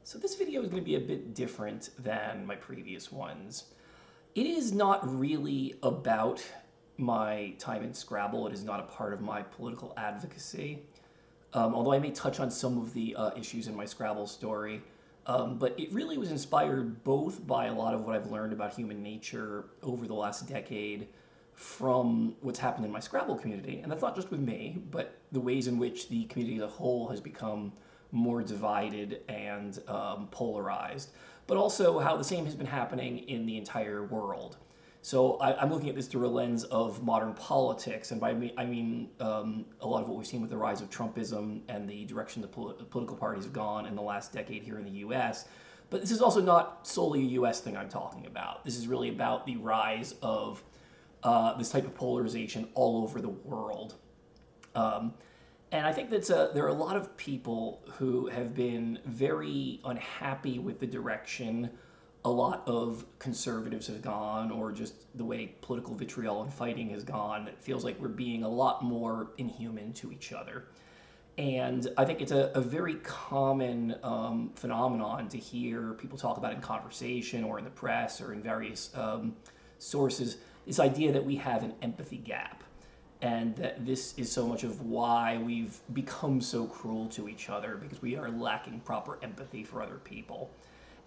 So this video is going to be a bit different than my previous ones. It is not really about my time in Scrabble. It is not a part of my political advocacy. Although I may touch on some of the issues in my Scrabble story. But it really was inspired both by a lot of what I've learned about human nature over the last decade from what's happened in my Scrabble community. And that's not just with me, but the ways in which the community as a whole has become more divided and polarized, but also how the same has been happening in the entire world. So I'm looking at this through a lens of modern politics, and by me, I mean a lot of what we've seen with the rise of Trumpism and the direction the political parties have gone in the last decade here in the U.S. But this is also not solely a U.S. thing I'm talking about. This is really about the rise of this type of polarization all over the world. And I think that there are a lot of people who have been very unhappy with the direction a lot of conservatives have gone, or just the way political vitriol and fighting has gone. It feels like we're being a lot more inhuman to each other. And I think it's a very common phenomenon to hear people talk about in conversation or in the press or in various sources, this idea that we have an empathy gap. And that this is so much of why we've become so cruel to each other, because we are lacking proper empathy for other people.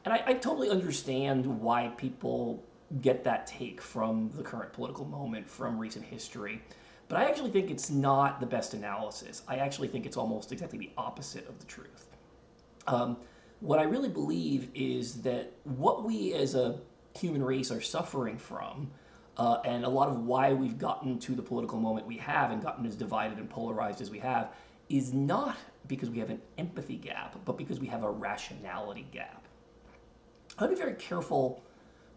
And I totally understand why people get that take from the current political moment, from recent history. But I actually think it's not the best analysis. I actually think it's almost exactly the opposite of the truth. What I really believe is that what we as a human race are suffering from, and a lot of why we've gotten to the political moment we have and gotten as divided and polarized as we have, is not because we have an empathy gap, but because we have a rationality gap. I'll be very careful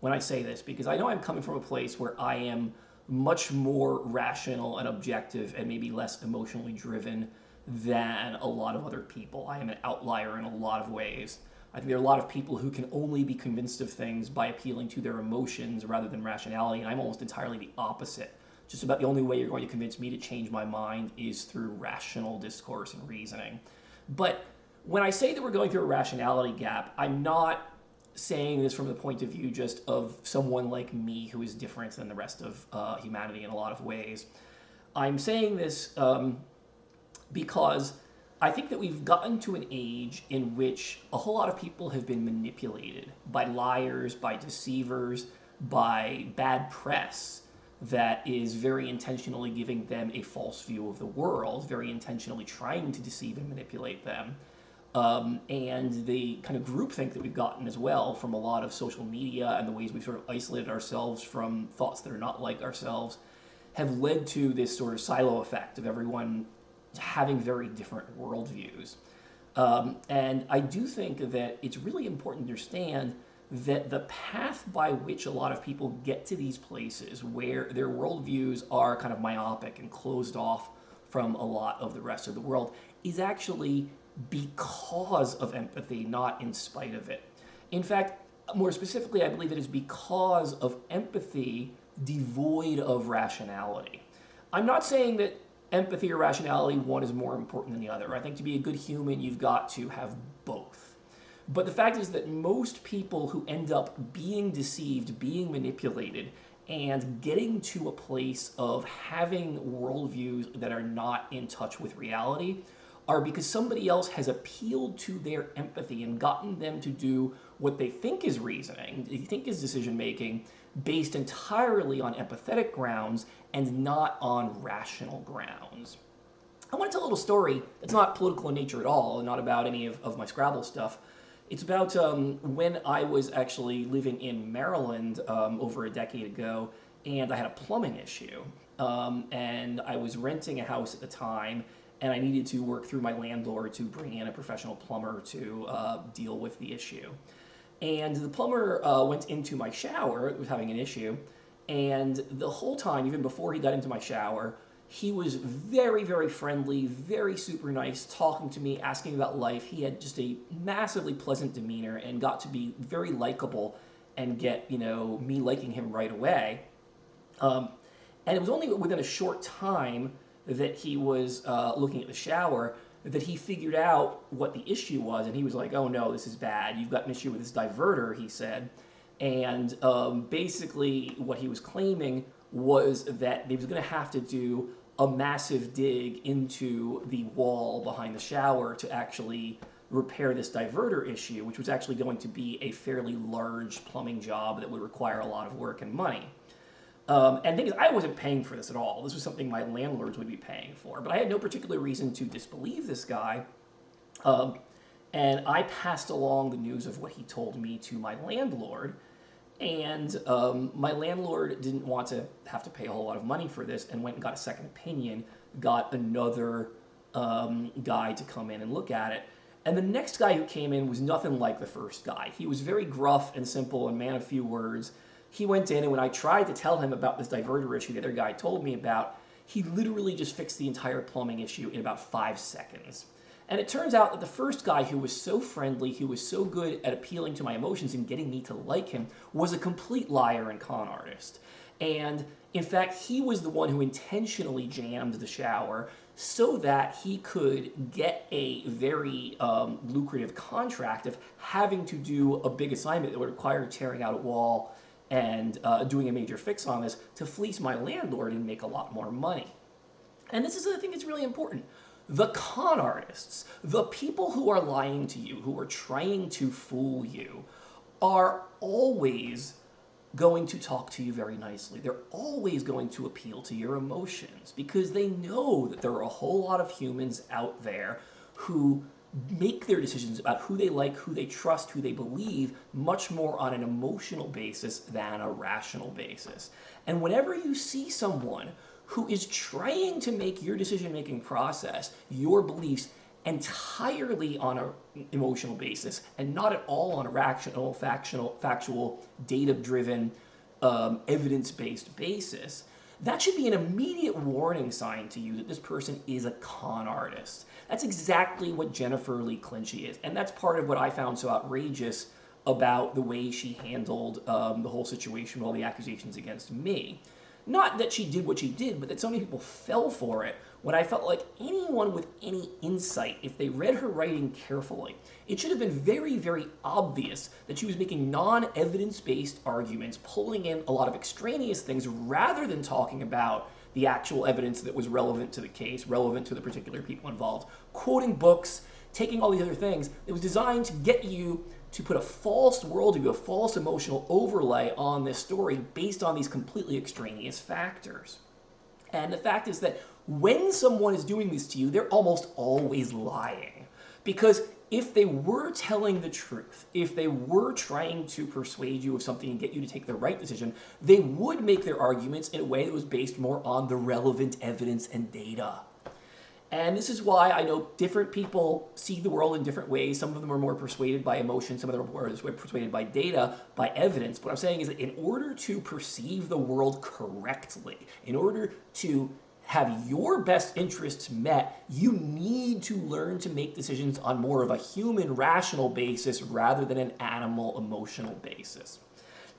when I say this, because I know I'm coming from a place where I am much more rational and objective and maybe less emotionally driven than a lot of other people. I am an outlier in a lot of ways. I think there are a lot of people who can only be convinced of things by appealing to their emotions rather than rationality, and I'm almost entirely the opposite. Just about the only way you're going to convince me to change my mind is through rational discourse and reasoning. But when I say that we're going through a rationality gap, I'm not saying this from the point of view just of someone like me who is different than the rest of humanity in a lot of ways. I'm saying this because I think that we've gotten to an age in which a whole lot of people have been manipulated by liars, by deceivers, by bad press that is very intentionally giving them a false view of the world, very intentionally trying to deceive and manipulate them. And the kind of groupthink that we've gotten as well from a lot of social media and the ways we've sort of isolated ourselves from thoughts that are not like ourselves have led to this sort of silo effect of everyone having very different worldviews. And I do think that it's really important to understand that the path by which a lot of people get to these places where their worldviews are kind of myopic and closed off from a lot of the rest of the world is actually because of empathy, not in spite of it. In fact, more specifically, I believe it is because of empathy devoid of rationality. I'm not saying that empathy or rationality, one is more important than the other. I think to be a good human, you've got to have both. But the fact is that most people who end up being deceived, being manipulated, and getting to a place of having worldviews that are not in touch with reality are because somebody else has appealed to their empathy and gotten them to do what they think is reasoning, they think is decision-making, based entirely on empathetic grounds and not on rational grounds. I want to tell a little story that's not political in nature at all, and not about any of my Scrabble stuff. It's about when I was actually living in Maryland over a decade ago, and I had a plumbing issue. And I was renting a house at the time, and I needed to work through my landlord to bring in a professional plumber to deal with the issue. And the plumber went into my shower. It was having an issue, and the whole time, even before he got into my shower, he was very, very friendly, very super nice, talking to me, asking about life. He had just a massively pleasant demeanor and got to be very likable and get, me liking him right away. And it was only within a short time that he was looking at the shower that he figured out what the issue was, and he was like, oh no, this is bad. You've got an issue with this diverter, he said. And basically what he was claiming was that they was going to have to do a massive dig into the wall behind the shower to actually repair this diverter issue, which was actually going to be a fairly large plumbing job that would require a lot of work and money. And the thing is, I wasn't paying for this at all. This was something my landlords would be paying for, but I had no particular reason to disbelieve this guy. And I passed along the news of what he told me to my landlord, and my landlord didn't want to have to pay a whole lot of money for this and went and got a second opinion, got another guy to come in and look at it. And the next guy who came in was nothing like the first guy. He was very gruff and simple and man of few words. He went in, and when I tried to tell him about this diverter issue the other guy told me about, he literally just fixed the entire plumbing issue in about 5 seconds. And it turns out that the first guy, who was so friendly, who was so good at appealing to my emotions and getting me to like him, was a complete liar and con artist. And in fact, he was the one who intentionally jammed the shower so that he could get a very lucrative contract of having to do a big assignment that would require tearing out a wall and doing a major fix on this to fleece my landlord and make a lot more money. And this is the thing that's really important. The con artists, the people who are lying to you, who are trying to fool you, are always going to talk to you very nicely. They're always going to appeal to your emotions because they know that there are a whole lot of humans out there who make their decisions about who they like, who they trust, who they believe, much more on an emotional basis than a rational basis. And whenever you see someone who is trying to make your decision-making process, your beliefs, entirely on an emotional basis and not at all on a rational, factual, data-driven, evidence-based basis, that should be an immediate warning sign to you that this person is a con artist. That's exactly what Jennifer Lee Clinchy is, and that's part of what I found so outrageous about the way she handled the whole situation with all the accusations against me. Not that she did what she did, but that so many people fell for it, when I felt like anyone with any insight, if they read her writing carefully, it should have been very, very obvious that she was making non-evidence-based arguments, pulling in a lot of extraneous things rather than talking about the actual evidence that was relevant to the case, relevant to the particular people involved, quoting books, taking all these other things. It was designed to get you to put a false worldview, a false emotional overlay on this story based on these completely extraneous factors. And the fact is that when someone is doing this to you, they're almost always lying. Because if they were telling the truth, if they were trying to persuade you of something and get you to take the right decision, they would make their arguments in a way that was based more on the relevant evidence and data. And this is why I know different people see the world in different ways. Some of them are more persuaded by emotion, some of them are more persuaded by data, by evidence. What I'm saying is that in order to perceive the world correctly, in order to have your best interests met, you need to learn to make decisions on more of a human rational basis rather than an animal emotional basis.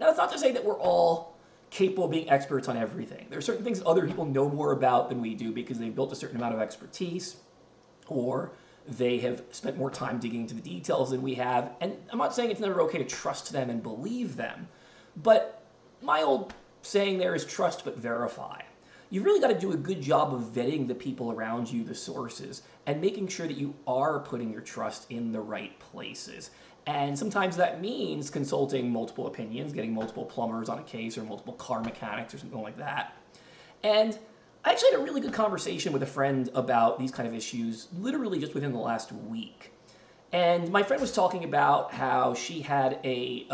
Now, that's not to say that we're all capable of being experts on everything. There are certain things other people know more about than we do because they've built a certain amount of expertise, or they have spent more time digging into the details than we have. And I'm not saying it's never okay to trust them and believe them, but my old saying there is trust but verify. You've really got to do a good job of vetting the people around you, the sources, and making sure that you are putting your trust in the right places. And sometimes that means consulting multiple opinions, getting multiple plumbers on a case or multiple car mechanics or something like that. And I actually had a really good conversation with a friend about these kind of issues literally just within the last week. And my friend was talking about how she had a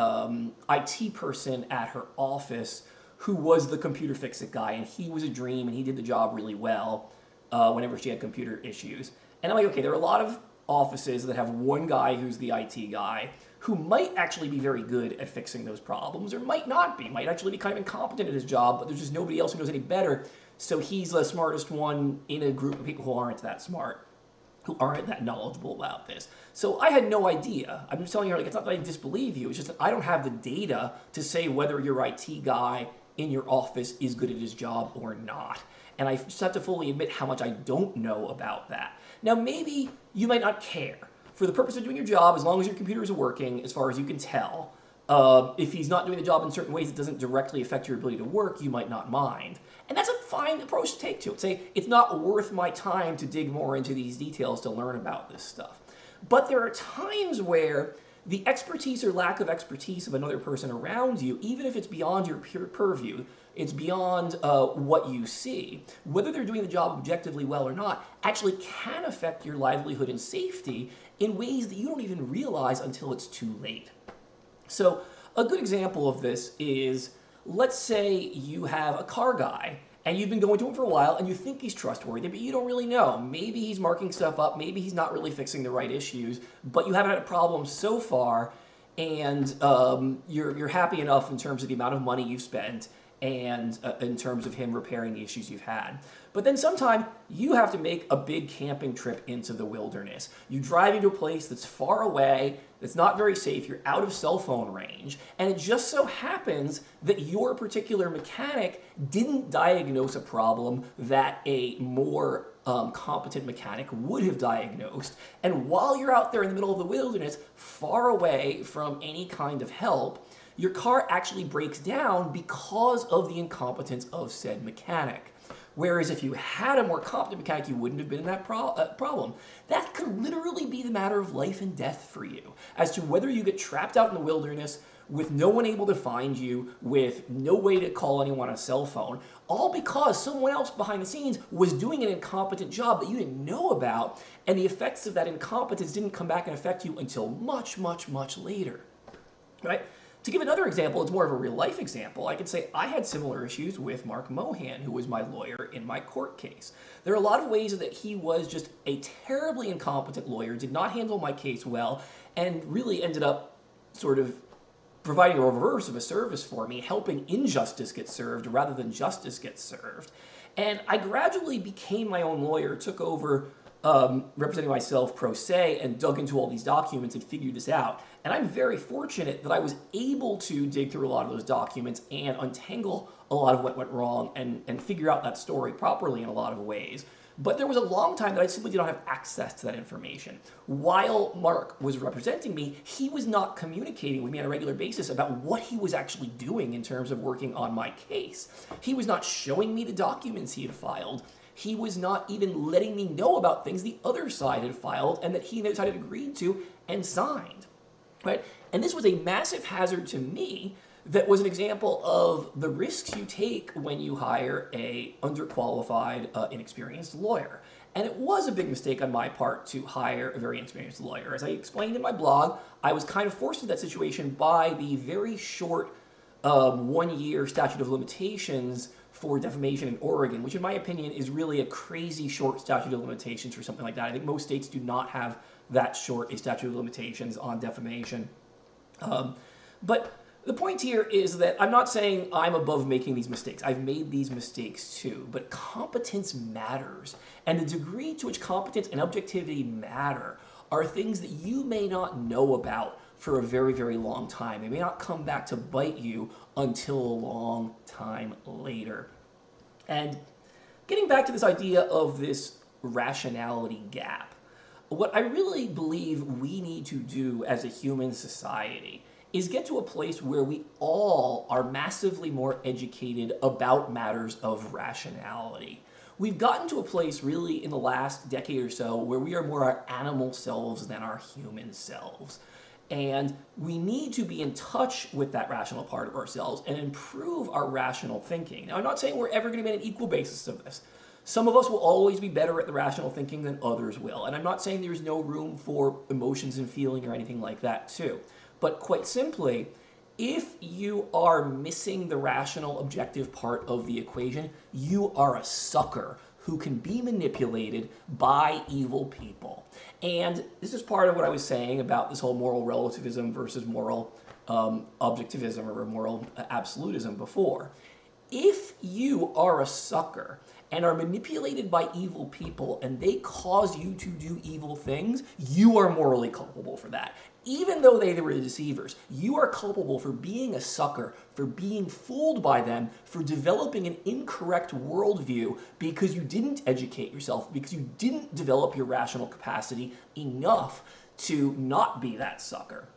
IT person at her office who was the computer fix-it guy, and he was a dream, and he did the job really well whenever she had computer issues. And I'm like, okay, there are a lot of offices that have one guy who's the IT guy who might actually be very good at fixing those problems, or might not be, might actually be kind of incompetent at his job, but there's just nobody else who knows any better, so he's the smartest one in a group of people who aren't that smart, who aren't that knowledgeable about this. So I had no idea. I'm just telling her, like, it's not that I disbelieve you, it's just that I don't have the data to say whether your IT guy in your office is good at his job or not. and I just have to fully admit how much I don't know about that. Now, maybe you might not care. For the purpose of doing your job, as long as your computer is working, as far as you can tell, if he's not doing the job in certain ways that doesn't directly affect your ability to work, you might not mind. And that's a fine approach to take to it. Say, it's not worth my time to dig more into these details to learn about this stuff. But there are times where the expertise or lack of expertise of another person around you, even if it's beyond your pure purview, it's beyond what you see, whether they're doing the job objectively well or not, actually can affect your livelihood and safety in ways that you don't even realize until it's too late. So a good example of this is, let's say you have a car guy and you've been going to him for a while and you think he's trustworthy, but you don't really know. Maybe he's marking stuff up, maybe he's not really fixing the right issues, but you haven't had a problem so far, and you're happy enough in terms of the amount of money you've spent and in terms of him repairing the issues you've had. But then sometime you have to make a big camping trip into the wilderness. You drive into a place that's far away, that's not very safe, you're out of cell phone range, and it just so happens that your particular mechanic didn't diagnose a problem that a more competent mechanic would have diagnosed. And while you're out there in the middle of the wilderness, far away from any kind of help, your car actually breaks down because of the incompetence of said mechanic. Whereas if you had a more competent mechanic, you wouldn't have been in that problem. That could literally be the matter of life and death for you, as to whether you get trapped out in the wilderness with no one able to find you, with no way to call anyone on a cell phone, all because someone else behind the scenes was doing an incompetent job that you didn't know about, and the effects of that incompetence didn't come back and affect you until much, much, much later, right? To give another example, it's more of a real-life example. I could say I had similar issues with Mark Mohan, who was my lawyer in my court case. There are a lot of ways that he was just a terribly incompetent lawyer, did not handle my case well, and really ended up sort of providing a reverse of a service for me, helping injustice get served rather than justice get served. And I gradually became my own lawyer, took over representing myself pro se, and dug into all these documents and figured this out. And I'm very fortunate that I was able to dig through a lot of those documents and untangle a lot of what went wrong and figure out that story properly in a lot of ways. But there was a long time that I simply did not have access to that information. While Mark was representing me, he was not communicating with me on a regular basis about what he was actually doing in terms of working on my case. He was not showing me the documents he had filed. He was not even letting me know about things the other side had filed and that he and the other side had agreed to and signed, right? And this was a massive hazard to me that was an example of the risks you take when you hire a underqualified, inexperienced lawyer. And it was a big mistake on my part to hire a very inexperienced lawyer. As I explained in my blog, I was kind of forced into that situation by the very short 1-year statute of limitations for defamation in Oregon, which in my opinion is really a crazy short statute of limitations for something like that. I think most states do not have that short a statute of limitations on defamation. But the point here is that I'm not saying I'm above making these mistakes. I've made these mistakes too, but competence matters. And the degree to which competence and objectivity matter are things that you may not know about for a very, very long time. They may not come back to bite you until a long time later. And getting back to this idea of this rationality gap, what I really believe we need to do as a human society is get to a place where we all are massively more educated about matters of rationality. We've gotten to a place really in the last decade or so where we are more our animal selves than our human selves. And we need to be in touch with that rational part of ourselves and improve our rational thinking. Now, I'm not saying we're ever going to be on an equal basis of this. Some of us will always be better at the rational thinking than others will. And I'm not saying there's no room for emotions and feeling or anything like that too. But quite simply, if you are missing the rational objective part of the equation, you are a sucker who can be manipulated by evil people. And this is part of what I was saying about this whole moral relativism versus moral objectivism or moral absolutism before. If you are a sucker and are manipulated by evil people and they cause you to do evil things, you are morally culpable for that. Even though they were the deceivers, you are culpable for being a sucker, for being fooled by them, for developing an incorrect worldview because you didn't educate yourself, because you didn't develop your rational capacity enough to not be that sucker.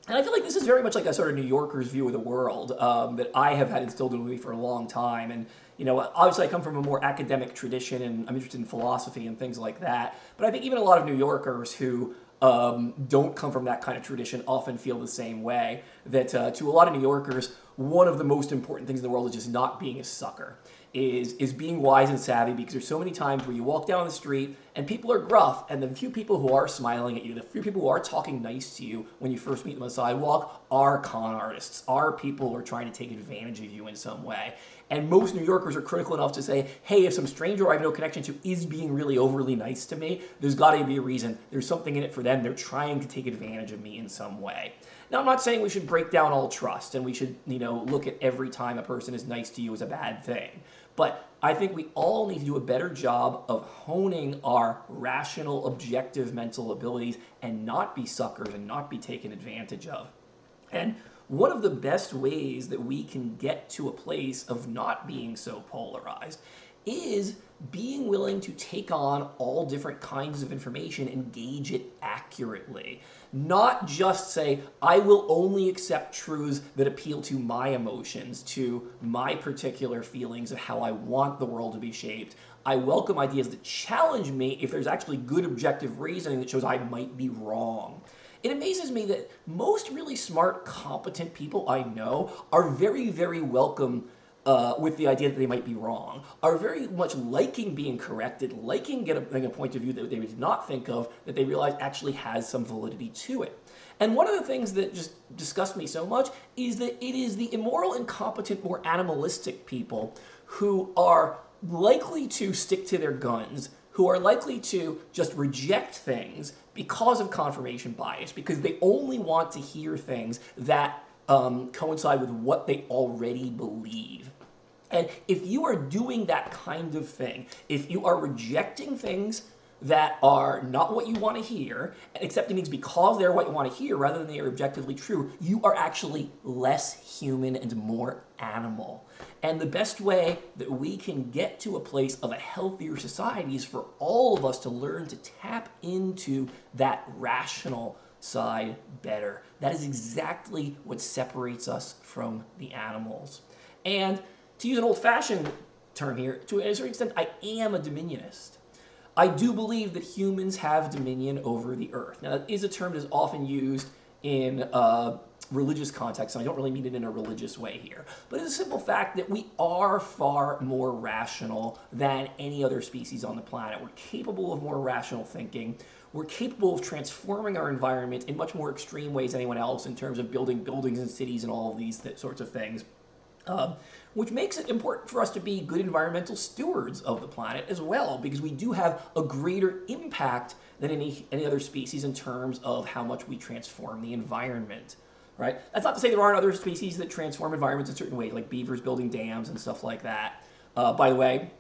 And I feel like this is very much like a sort of New Yorker's view of the world that I have had instilled in me for a long time. And, you know, obviously I come from a more academic tradition and I'm interested in philosophy and things like that. But I think even a lot of New Yorkers who don't come from that kind of tradition often feel the same way. That to a lot of New Yorkers, one of the most important things in the world is just not being a sucker. Is being wise and savvy, because there's so many times where you walk down the street and people are gruff, and the few people who are smiling at you, the few people who are talking nice to you when you first meet them on the sidewalk are con artists, are people who are trying to take advantage of you in some way. And most New Yorkers are critical enough to say, hey, if some stranger I have no connection to is being really overly nice to me, there's got to be a reason. There's something in it for them. They're trying to take advantage of me in some way. Now, I'm not saying we should break down all trust and we should, you know, look at every time a person is nice to you as a bad thing. But I think we all need to do a better job of honing our rational, objective mental abilities and not be suckers and not be taken advantage of. And one of the best ways that we can get to a place of not being so polarized is being willing to take on all different kinds of information and gauge it accurately. Not just say, I will only accept truths that appeal to my emotions, to my particular feelings of how I want the world to be shaped. I welcome ideas that challenge me if there's actually good objective reasoning that shows I might be wrong. It amazes me that most really smart, competent people I know are very, very welcome with the idea that they might be wrong, are very much liking being corrected, liking getting a point of view that they did not think of, that they realize actually has some validity to it. And one of the things that just disgusts me so much is that it is the immoral, incompetent, more animalistic people who are likely to stick to their guns, who are likely to just reject things because of confirmation bias, because they only want to hear things that coincide with what they already believe. And if you are doing that kind of thing, if you are rejecting things that are not what you want to hear, and accepting things because they're what you want to hear rather than they are objectively true, you are actually less human and more animal. And the best way that we can get to a place of a healthier society is for all of us to learn to tap into that rational side better. That is exactly what separates us from the animals. And to use an old-fashioned term here, to a certain extent, I am a dominionist. I do believe that humans have dominion over the earth. Now, that is a term that is often used in religious context, and I don't really mean it in a religious way here. But it's a simple fact that we are far more rational than any other species on the planet. We're capable of more rational thinking. We're capable of transforming our environment in much more extreme ways than anyone else in terms of building buildings and cities and all of these sorts of things. Which makes it important for us to be good environmental stewards of the planet as well, because we do have a greater impact than any other species in terms of how much we transform the environment, right? That's not to say there aren't other species that transform environments in certain ways, like beavers building dams and stuff like that. By the way,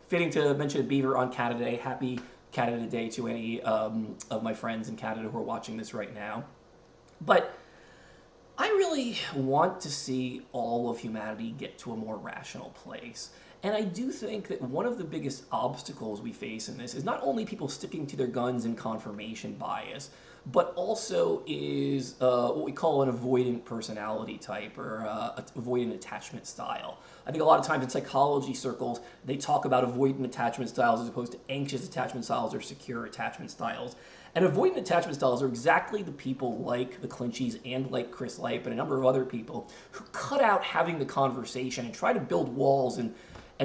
fitting to mention a beaver on Canada Day. Happy Canada Day to any of my friends in Canada who are watching this right now. But I really want to see all of humanity get to a more rational place. And I do think that one of the biggest obstacles we face in this is not only people sticking to their guns and confirmation bias, but also is what we call an avoidant personality type or avoidant attachment style. I think a lot of times in psychology circles, they talk about avoidant attachment styles as opposed to anxious attachment styles or secure attachment styles. And avoidant attachment styles are exactly the people like the Clinchies and like Chris Light, but a number of other people who cut out having the conversation and try to build walls and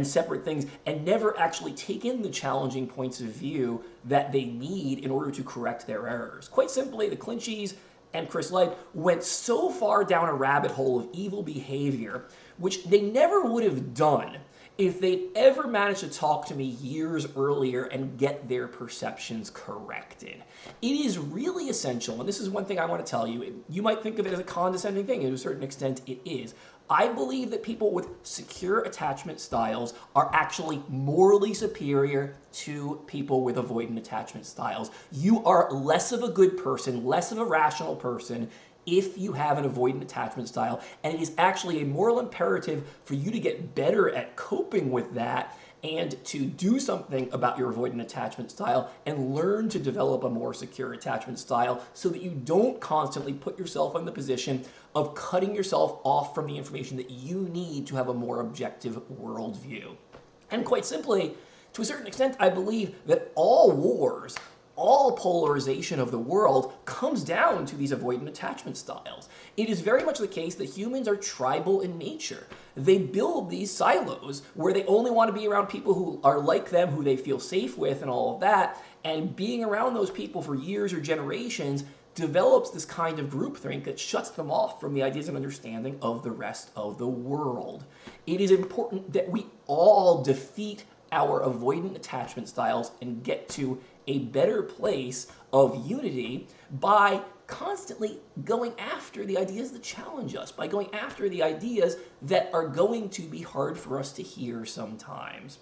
separate things and never actually take in the challenging points of view that they need in order to correct their errors. Quite simply, the Clinchies and Chris Light went so far down a rabbit hole of evil behavior, which they never would have done if they'd ever managed to talk to me years earlier and get their perceptions corrected. It is really essential, and this is one thing I want to tell you. You might think of it as a condescending thing, and to a certain extent it is. I believe that people with secure attachment styles are actually morally superior to people with avoidant attachment styles. You are less of a good person, less of a rational person, if you have an avoidant attachment style, and it is actually a moral imperative for you to get better at coping with that and to do something about your avoidant attachment style and learn to develop a more secure attachment style so that you don't constantly put yourself in the position of cutting yourself off from the information that you need to have a more objective worldview. And quite simply, to a certain extent, I believe that all wars, all polarization of the world comes down to these avoidant attachment styles. It is very much the case that humans are tribal in nature. They build these silos where they only want to be around people who are like them, who they feel safe with and all of that, and being around those people for years or generations develops this kind of groupthink that shuts them off from the ideas and understanding of the rest of the world. It is important that we all defeat our avoidant attachment styles and get to a better place of unity by constantly going after the ideas that challenge us, by going after the ideas that are going to be hard for us to hear sometimes.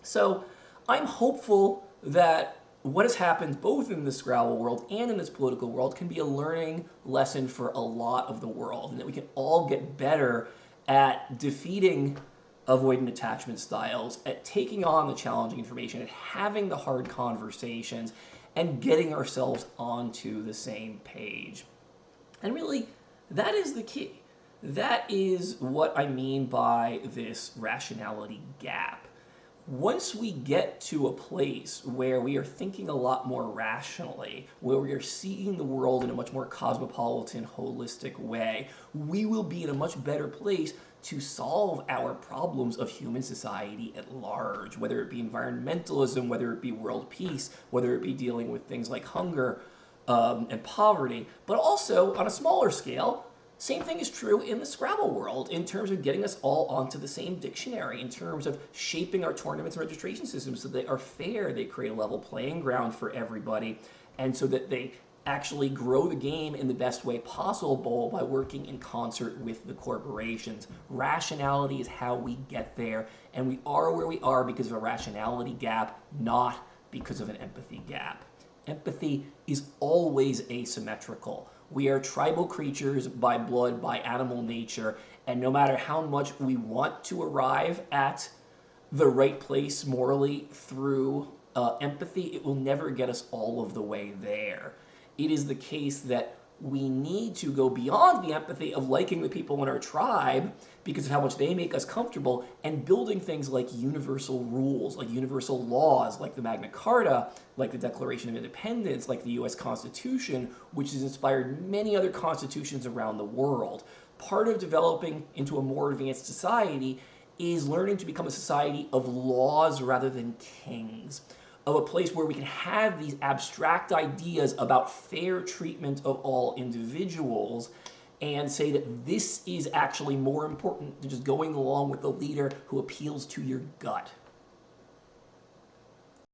So I'm hopeful that what has happened both in the Scrabble world and in this political world can be a learning lesson for a lot of the world, and that we can all get better at defeating avoidant attachment styles, at taking on the challenging information, at having the hard conversations, and getting ourselves onto the same page. And really, that is the key. That is what I mean by this rationality gap. Once we get to a place where we are thinking a lot more rationally, where we are seeing the world in a much more cosmopolitan, holistic way, we will be in a much better place to solve our problems of human society at large, whether it be environmentalism, whether it be world peace, whether it be dealing with things like hunger and poverty, but also on a smaller scale. Same thing is true in the Scrabble world in terms of getting us all onto the same dictionary, in terms of shaping our tournaments and registration systems so they are fair, they create a level playing ground for everybody, and so that they actually grow the game in the best way possible by working in concert with the corporations. Rationality is how we get there, and we are where we are because of a rationality gap, not because of an empathy gap. Empathy is always asymmetrical. We are tribal creatures by blood, by animal nature, and no matter how much we want to arrive at the right place morally through empathy, it will never get us all of the way there. It is the case that we need to go beyond the empathy of liking the people in our tribe because of how much they make us comfortable, and building things like universal rules, like universal laws, like the Magna Carta, like the Declaration of Independence, like the US Constitution, which has inspired many other constitutions around the world. Part of developing into a more advanced society is learning to become a society of laws rather than kings, of a place where we can have these abstract ideas about fair treatment of all individuals and say that this is actually more important than just going along with the leader who appeals to your gut.